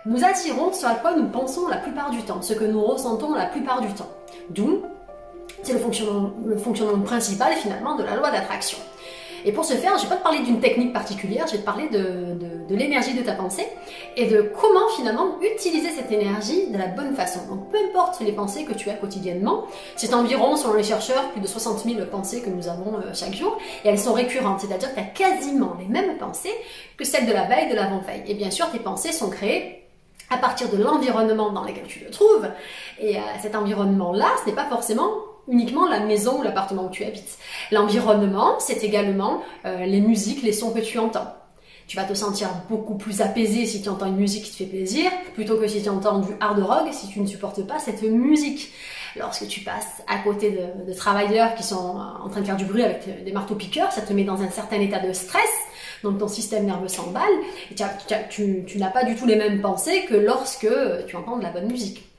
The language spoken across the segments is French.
nous attirons ce à quoi nous pensons la plupart du temps, ce que nous ressentons la plupart du temps. D'où, c'est le fonctionnement principal finalement de la loi d'attraction. Et pour ce faire, je ne vais pas te parler d'une technique particulière, je vais te parler de l'énergie de ta pensée et de comment finalement utiliser cette énergie de la bonne façon. Donc peu importe les pensées que tu as quotidiennement, c'est environ, selon les chercheurs, plus de 60 000 pensées que nous avons chaque jour, et elles sont récurrentes, c'est-à-dire que tu as quasiment les mêmes pensées que celles de la veille, de l'avant-veille. Et bien sûr, tes pensées sont créées à partir de l'environnement dans lequel tu te trouves, et cet environnement-là, ce n'est pas forcément uniquement la maison ou l'appartement où tu habites. L'environnement, c'est également les musiques, les sons que tu entends. Tu vas te sentir beaucoup plus apaisé si tu entends une musique qui te fait plaisir, plutôt que si tu entends du hard rock, si tu ne supportes pas cette musique. Lorsque tu passes à côté de travailleurs qui sont en train de faire du bruit avec des marteaux-piqueurs, ça te met dans un certain état de stress, donc ton système nerveux s'emballe, et tu n'as pas du tout les mêmes pensées que lorsque tu entends de la bonne musique.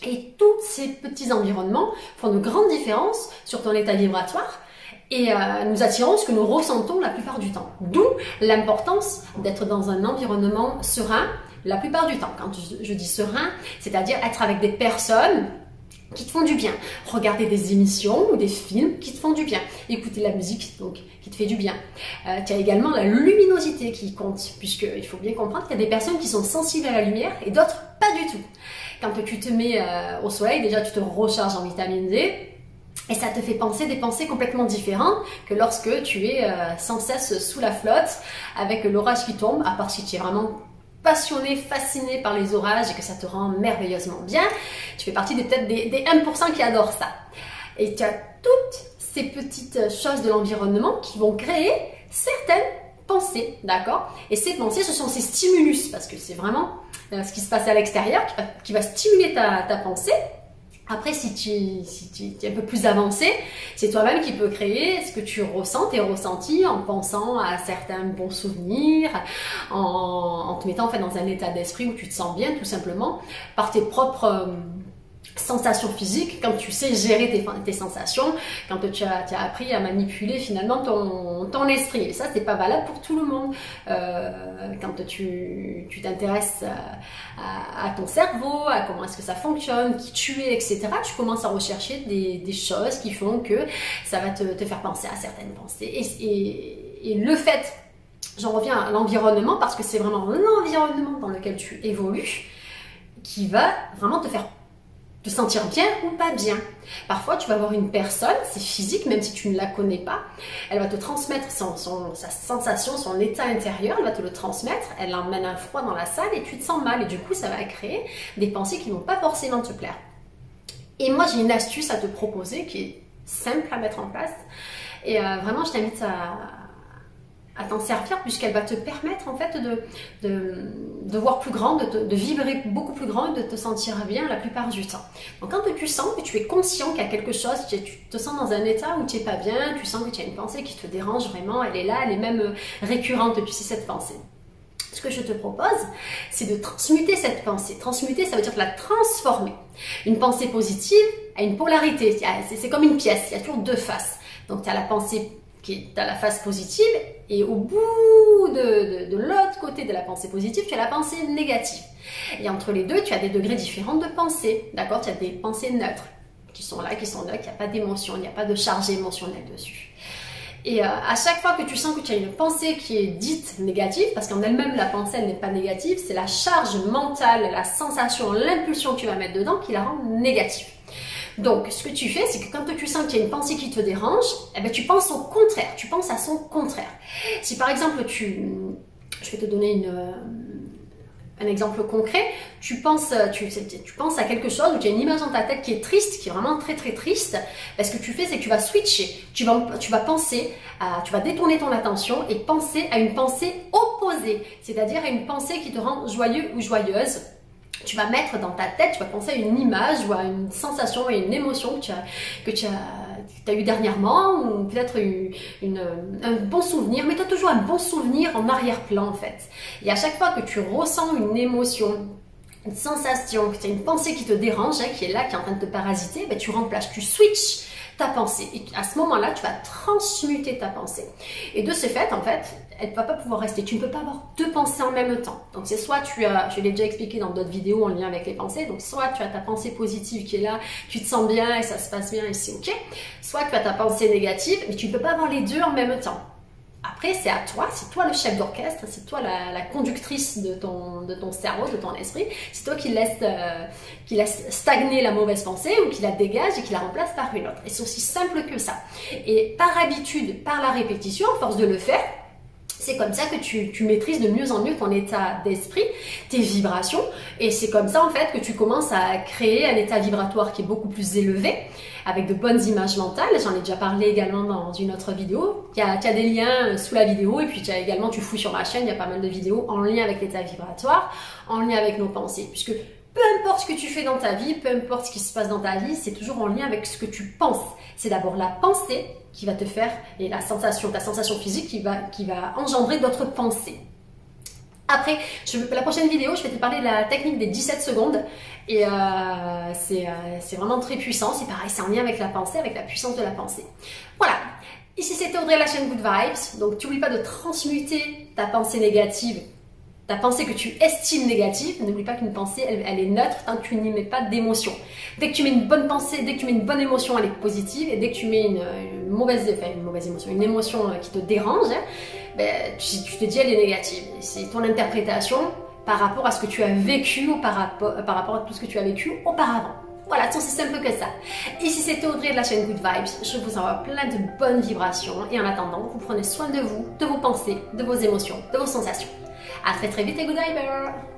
Et tous ces petits environnements font de grandes différences sur ton état vibratoire et nous attirons ce que nous ressentons la plupart du temps. D'où l'importance d'être dans un environnement serein la plupart du temps. Quand je dis serein, c'est-à-dire être avec des personnes qui te font du bien. Regarder des émissions ou des films qui te font du bien. Écouter la musique donc, qui te fait du bien. Tu as également la luminosité qui compte, puisqu'il faut bien comprendre qu'il y a des personnes qui sont sensibles à la lumière et d'autres pas du tout. Quand tu te mets au soleil, déjà tu te recharges en vitamine D et ça te fait penser des pensées complètement différentes que lorsque tu es sans cesse sous la flotte avec l'orage qui tombe, à part si tu es vraiment passionné, fasciné par les orages et que ça te rend merveilleusement bien. Tu fais partie peut-être des 1% qui adorent ça. Et tu as toutes ces petites choses de l'environnement qui vont créer certaines pensées, d'accord? Et ces pensées, ce sont ces stimulus, parce que c'est vraiment ce qui se passe à l'extérieur qui va stimuler ta pensée. Après, si tu es un peu plus avancé, c'est toi-même qui peux créer ce que tu ressens, tes ressentis, en pensant à certains bons souvenirs, en te mettant en fait dans un état d'esprit où tu te sens bien, tout simplement, par tes propres sensations physiques, quand tu sais gérer tes sensations, quand tu as appris à manipuler finalement ton esprit. Et ça, c'est pas valable pour tout le monde. Quand tu t'intéresses à ton cerveau, à comment est-ce que ça fonctionne, qui tu es, etc., tu commences à rechercher des choses qui font que ça va te faire penser à certaines pensées. Et le fait, j'en reviens à l'environnement, parce que c'est vraiment l'environnement dans lequel tu évolues qui va vraiment te faire te sentir bien ou pas bien. Parfois, tu vas voir une personne, c'est physique, même si tu ne la connais pas, elle va te transmettre sa sensation, son état intérieur, elle va te le transmettre, elle emmène un froid dans la salle et tu te sens mal. Et du coup, ça va créer des pensées qui ne vont pas forcément te plaire. Et moi, j'ai une astuce à te proposer qui est simple à mettre en place. Et vraiment, je t'invite à t'en servir, puisqu'elle va te permettre en fait de voir plus grand, de vibrer beaucoup plus grand et de te sentir bien la plupart du temps. Donc quand tu sens que tu es conscient qu'il y a quelque chose, tu te sens dans un état où tu n'es pas bien, tu sens que tu as une pensée qui te dérange vraiment, elle est là, elle est même récurrente, tu sais cette pensée. Ce que je te propose, c'est de transmuter cette pensée. Transmuter, ça veut dire de la transformer. Une pensée positive a une polarité, c'est comme une pièce, il y a toujours deux faces. Donc tu as la pensée qui est à la face positive, et au bout de l'autre côté de la pensée positive, tu as la pensée négative. Et entre les deux, tu as des degrés différents de pensée, d'accord? Tu as des pensées neutres, qui sont là, qui sont neutres, il n'y a pas d'émotion, il n'y a pas de charge émotionnelle dessus. Et à chaque fois que tu sens que tu as une pensée qui est dite négative, parce qu'en elle-même, la pensée, elle n'est pas négative, c'est la charge mentale, la sensation, l'impulsion que tu vas mettre dedans qui la rend négative. Donc, ce que tu fais, c'est que quand tu sens qu'il y a une pensée qui te dérange, eh bien, tu penses au contraire, tu penses à son contraire. Si par exemple, je vais te donner un exemple concret, tu penses à quelque chose où tu as une image dans ta tête qui est triste, qui est vraiment très très triste, ben, ce que tu fais, c'est que tu vas switcher, tu vas penser, tu vas détourner ton attention et penser à une pensée opposée, c'est-à-dire à une pensée qui te rend joyeux ou joyeuse. Tu vas mettre dans ta tête, tu vas penser à une image ou à une sensation et une émotion que tu as eu dernièrement, ou peut-être un bon souvenir, mais tu as toujours un bon souvenir en arrière-plan en fait. Et à chaque fois que tu ressens une émotion, une sensation, que tu as une pensée qui te dérange, qui est là, qui est en train de te parasiter, ben, tu remplaces, tu switches ta pensée. Et à ce moment-là, tu vas transmuter ta pensée. Et de ce fait, en fait, elle ne va pas pouvoir rester. Tu ne peux pas avoir deux pensées en même temps. Donc c'est soit tu as, je l'ai déjà expliqué dans d'autres vidéos en lien avec les pensées, donc soit tu as ta pensée positive qui est là, tu te sens bien et ça se passe bien et c'est ok. Soit tu as ta pensée négative, mais tu ne peux pas avoir les deux en même temps. Après, c'est à toi, c'est toi le chef d'orchestre, c'est toi la conductrice de ton cerveau, de ton esprit. C'est toi qui laisse stagner la mauvaise pensée ou qui la dégage et qui la remplace par une autre. Et c'est aussi simple que ça. Et par habitude, par la répétition, à force de le faire, c'est comme ça que tu maîtrises de mieux en mieux ton état d'esprit, tes vibrations. Et c'est comme ça, en fait, que tu commences à créer un état vibratoire qui est beaucoup plus élevé, avec de bonnes images mentales. J'en ai déjà parlé également dans une autre vidéo. Tu as des liens sous la vidéo. Et puis, tu fouilles sur ma chaîne, il y a pas mal de vidéos en lien avec l'état vibratoire, en lien avec nos pensées. Puisque peu importe ce que tu fais dans ta vie, peu importe ce qui se passe dans ta vie, c'est toujours en lien avec ce que tu penses. C'est d'abord la pensée qui va te faire, et ta sensation physique qui va engendrer d'autres pensées. Après, la prochaine vidéo, je vais te parler de la technique des 17 secondes. Et c'est vraiment très puissant. C'est pareil, c'est en lien avec la pensée, avec la puissance de la pensée. Voilà. Ici, c'était Audrey, la chaîne Good Vibes. Donc, tu n'oublies pas de transmuter ta pensée négative, ta pensée que tu estimes négative. N'oublie pas qu'une pensée, elle est neutre tant que tu n'y mets pas d'émotion. Dès que tu mets une bonne pensée, dès que tu mets une bonne émotion, elle est positive. Et dès que tu mets une mauvaise émotion, une émotion qui te dérange, ben, tu te dis elle est négative. C'est ton interprétation par rapport à ce que tu as vécu ou par rapport à tout ce que tu as vécu auparavant. Voilà, c'est aussi simple que ça. Ici, c'était Audrey de la chaîne Good Vibes. Je vous envoie plein de bonnes vibrations. Et en attendant, vous prenez soin de vous, de vos pensées, de vos émotions, de vos sensations. À très vite et good vibe!